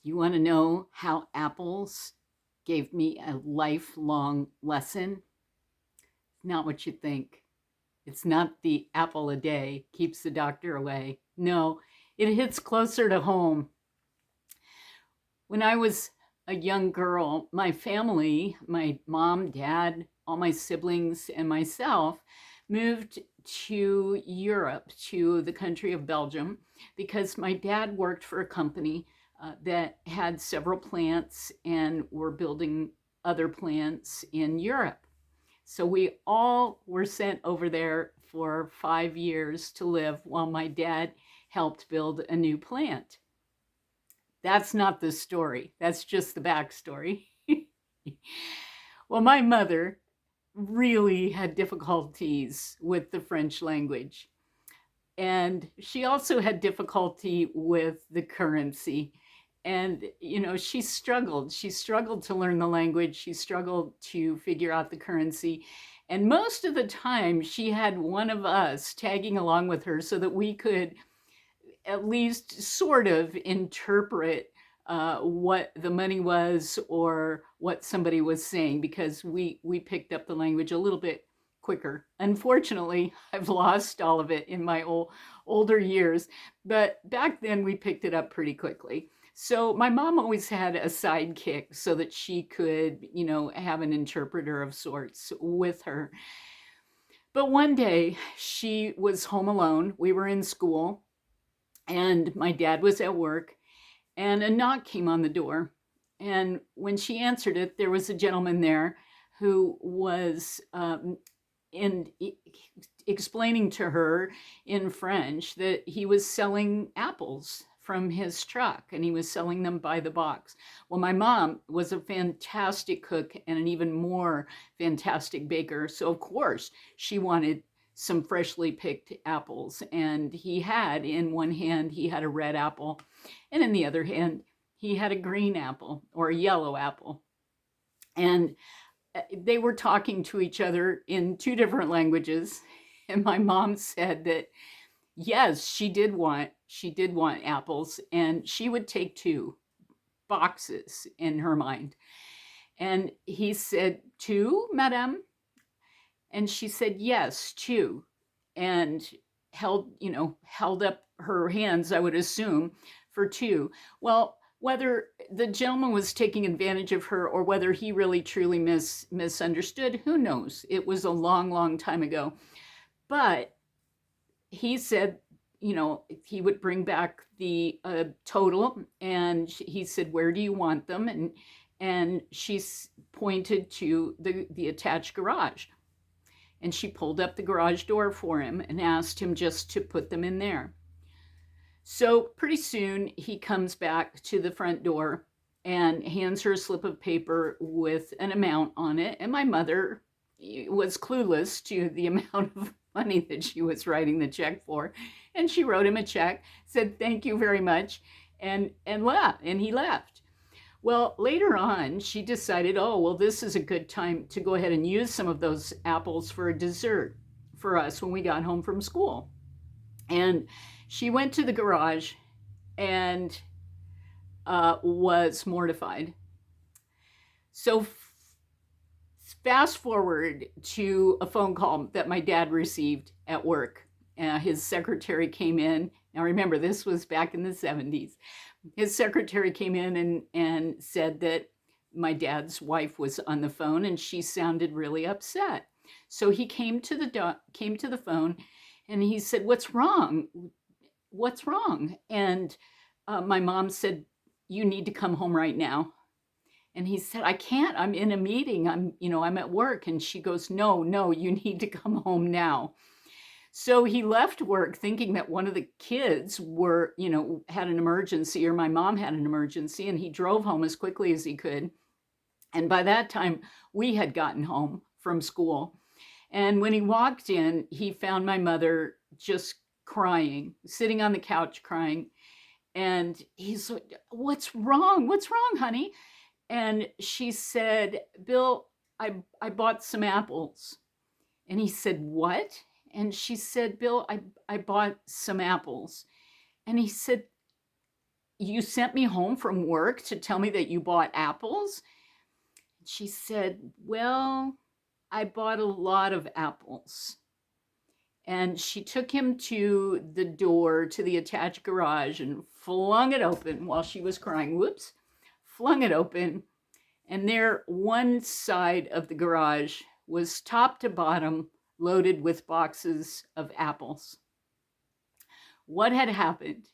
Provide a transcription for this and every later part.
You want to know how apples gave me a lifelong lesson? Not what you think. It's not the apple a day keeps the doctor away. No, it hits closer to home. When I was a young girl, my family, my mom, dad, all my siblings, and myself moved to Europe, to the country of Belgium, because my dad worked for a company that had several plants and were building other plants in Europe. So we all were sent over there for 5 years to live while my dad helped build a new plant. That's not the story. That's just the backstory. Well, my mother really had difficulties with the French language. And she also had difficulty with the currency. And, she struggled. She struggled to learn the language. She struggled to figure out the currency. And most of the time, she had one of us tagging along with her so that we could at least sort of interpret what the money was or what somebody was saying, because we picked up the language a little bit quicker. Unfortunately, I've lost all of it in my older years, but back then we picked it up pretty quickly. So my mom always had a sidekick so that she could, have an interpreter of sorts with her. But one day she was home alone. We were in school and my dad was at work, and a knock came on the door. And when she answered it, there was a gentleman there who was in explaining to her in French that he was selling apples from his truck and he was selling them by the box. Well, my mom was a fantastic cook and an even more fantastic baker. So, of course, she wanted some freshly picked apples. And he had, in one hand, he had a red apple, and in the other hand, he had a green apple or a yellow apple. And they were talking to each other in two different languages. And my mom said that yes, she did want apples, and she would take 2 boxes in her mind. And he said, "Two, madame?" And she said, "Yes, 2." And held up her hands, I would assume, for 2. Well, whether the gentleman was taking advantage of her or whether he really truly misunderstood, who knows? It was a long, long time ago. But he said, he would bring back the total, and he said, "Where do you want them?" And she pointed to the attached garage, and she pulled up the garage door for him and asked him just to put them in there. So pretty soon he comes back to the front door and hands her a slip of paper with an amount on it. And my mother was clueless to the amount of money that she was writing the check for. And she wrote him a check, said, "Thank you very much," and left. And he left. Well, later on, she decided, oh, well, this is a good time to go ahead and use some of those apples for a dessert for us when we got home from school. And she went to the garage and was mortified. So fast forward to a phone call that my dad received at work. His secretary came in. Now remember, this was back in the 70s. His secretary came in and said that my dad's wife was on the phone and she sounded really upset. So he came to the phone and he said, "What's wrong? What's wrong?" And my mom said, "You need to come home right now." And he said, "I can't. I'm in a meeting. I'm at work." And she goes, "No, no, you need to come home now." So he left work thinking that one of the kids had an emergency, or my mom had an emergency, and he drove home as quickly as he could. And by that time, we had gotten home from school. And when he walked in, he found my mother just crying, sitting on the couch crying. And he's like, "What's wrong? What's wrong, honey?" And she said, "Bill, I bought some apples." And he said, "What?" And she said, "Bill, I bought some apples." And he said, you sent me home from work to tell me that you bought apples? She said, well, I bought a lot of apples. And she took him to the door to the attached garage and flung it open while she was crying. Whoops, flung it open. And there, one side of the garage was top to bottom loaded with boxes of apples. What had happened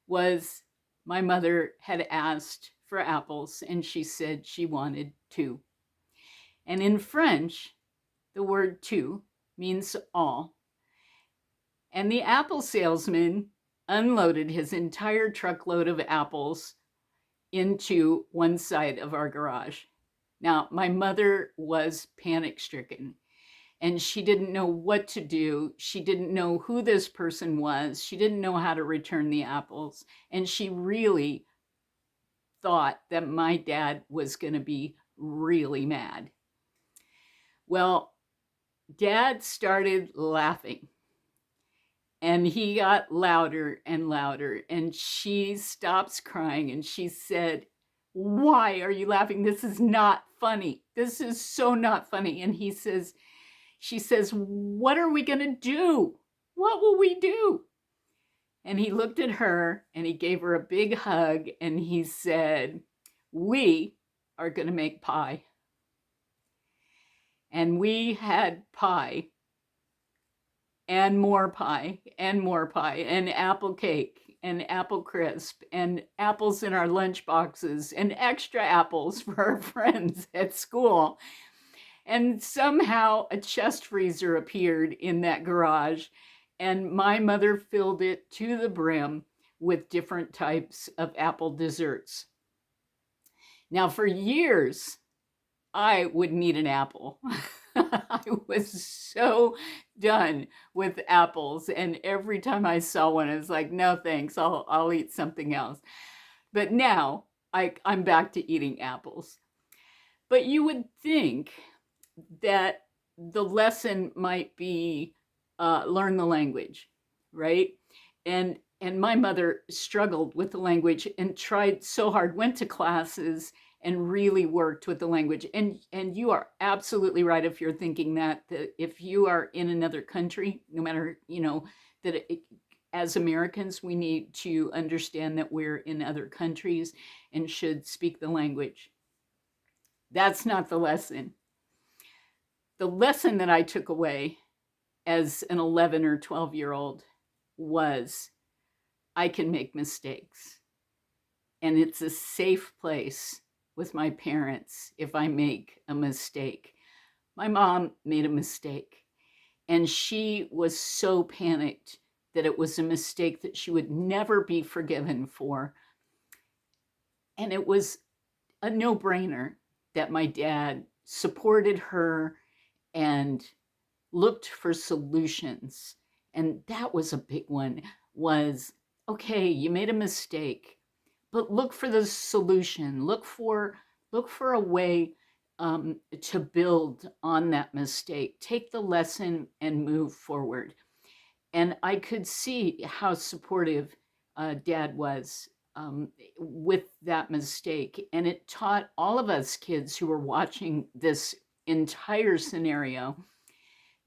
was my mother had asked for apples, and she said she wanted 2. And in French, the word 2 means all. And the apple salesman unloaded his entire truckload of apples into one side of our garage. Now, my mother was panic-stricken, and she didn't know what to do. She didn't know who this person was. She didn't know how to return the apples. And she really thought that my dad was going to be really mad. Well, Dad started laughing. And he got louder and louder, and she stops crying, and she said, why are you laughing? This is not funny. This is so not funny. And she says, what are we going to do? What will we do? And he looked at her, and he gave her a big hug, and he said, we are going to make pie. And we had pie. And more pie, and more pie, and apple cake, and apple crisp, and apples in our lunch boxes, and extra apples for our friends at school. And somehow a chest freezer appeared in that garage, and my mother filled it to the brim with different types of apple desserts. Now, for years, I wouldn't eat an apple. I was so done with apples, and every time I saw one, I was like, no thanks, I'll eat something else. But now I'm back to eating apples. But you would think that the lesson might be learn the language, right? And my mother struggled with the language and tried so hard, went to classes and really worked with the language. And you are absolutely right if you're thinking that if you are in another country, no matter, as Americans, we need to understand that we're in other countries and should speak the language. That's not the lesson. The lesson that I took away as an 11 or 12-year-old was I can make mistakes. And it's a safe place with my parents if I make a mistake. My mom made a mistake, and she was so panicked that it was a mistake that she would never be forgiven for. And it was a no-brainer that my dad supported her and looked for solutions. And that was a big one, was, okay, you made a mistake, but look for the solution. Look for a way to build on that mistake. Take the lesson and move forward. And I could see how supportive Dad was with that mistake. And it taught all of us kids who were watching this entire scenario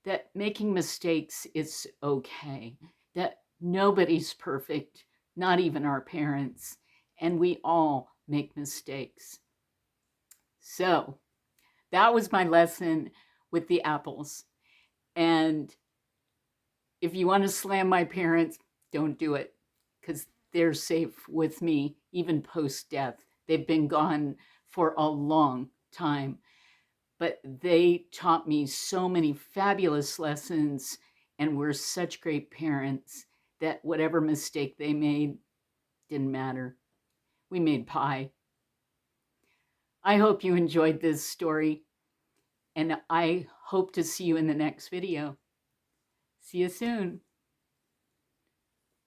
that making mistakes is okay, that nobody's perfect, not even our parents, and we all make mistakes. So that was my lesson with the apples. And if you want to slam my parents, don't do it, because they're safe with me, even post-death. They've been gone for a long time. But they taught me so many fabulous lessons and were such great parents that whatever mistake they made didn't matter. We made pie. I hope you enjoyed this story, and I hope to see you in the next video. See you soon.